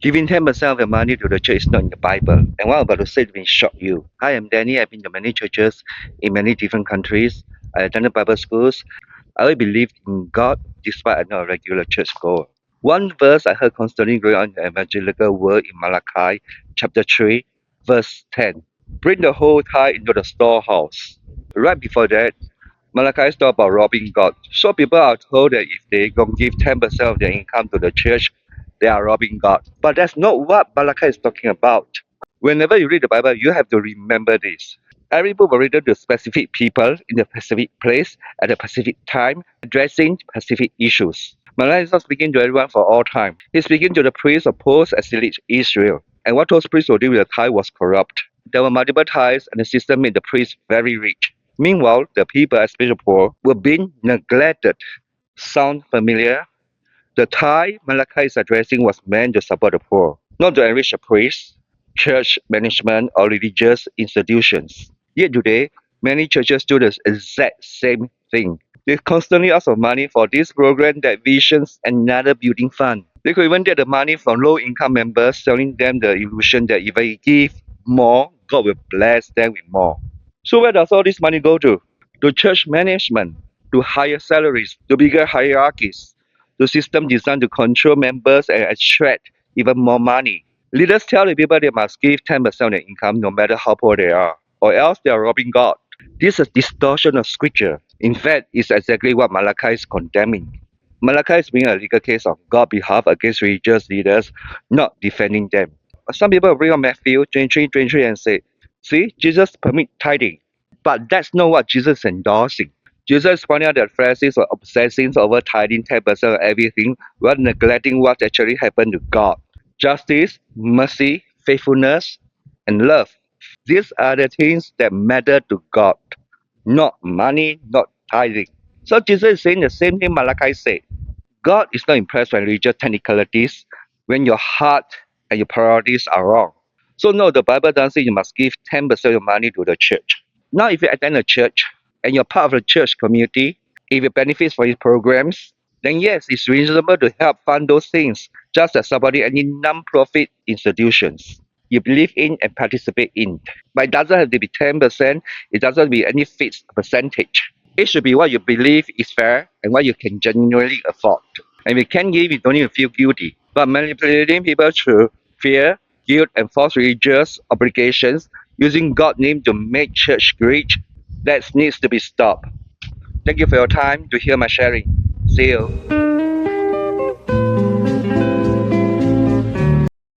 Giving 10% of your money to the church is not in the Bible. And what I'm about to say may shock you. Hi, I'm Danny. I've been to many churches in many different countries. I attended Bible schools. I always believed in God despite I'm not a regular churchgoer. One verse I heard constantly growing on in the evangelical world in Malachi chapter 3, verse 10. Bring the whole tithe into the storehouse. Right before that, Malachi is talk about robbing God. So people are told that if they don't give 10% of their income to the church, they are robbing God. But that's not what Malachi is talking about. Whenever you read the Bible, you have to remember this. Every book was written to specific people in a specific place at a specific time, addressing specific issues. Malachi is not speaking to everyone for all time. He's speaking to the priests of post-exilic Israel. And what those priests were doing with the tithe was corrupt. There were multiple tithes, and the system made the priests very rich. Meanwhile, the people, especially the poor, were being neglected. Sound familiar? The tithe Malachi is addressing was meant to support the poor, not to enrich the priests, church management, or religious institutions. Yet today, many churches do the exact same thing. They constantly ask for money for this program, that visions, and another building fund. They could even get the money from low-income members, selling them the illusion that if they give more, God will bless them with more. So where does all this money go to? To church management, to higher salaries, to bigger hierarchies, to system designed to control members and extract even more money. Leaders tell the people they must give 10% of their income no matter how poor they are, or else they are robbing God. This is a distortion of scripture. In fact, it's exactly what Malachi is condemning. Malachi is bringing a legal case on God's behalf against religious leaders, not defending them. Some people bring on Matthew 23:23 and say, see, Jesus permit tithing. But that's not what Jesus is endorsing. Jesus pointed out that Pharisees were obsessing over tithing 10% of everything while neglecting what actually happened to God. Justice, mercy, faithfulness, and love. These are the things that matter to God, not money, not tithing. So Jesus is saying the same thing Malachi said. God is not impressed by religious technicalities when your heart and your priorities are wrong. So no, the Bible doesn't say you must give 10% of your money to the church. Now if you attend a church and you're part of the church community, if you benefit from its programs, then yes, it's reasonable to help fund those things, just as supporting any non-profit institutions you believe in and participate in. But it doesn't have to be 10%, it doesn't have to be any fixed percentage. It should be what you believe is fair and what you can genuinely afford. And if you can't give, you don't need to feel guilty. But manipulating people through fear, guilt, and false religious obligations, using God's name to make church great, that needs to be stopped. Thank you for your time to hear my sharing. See you.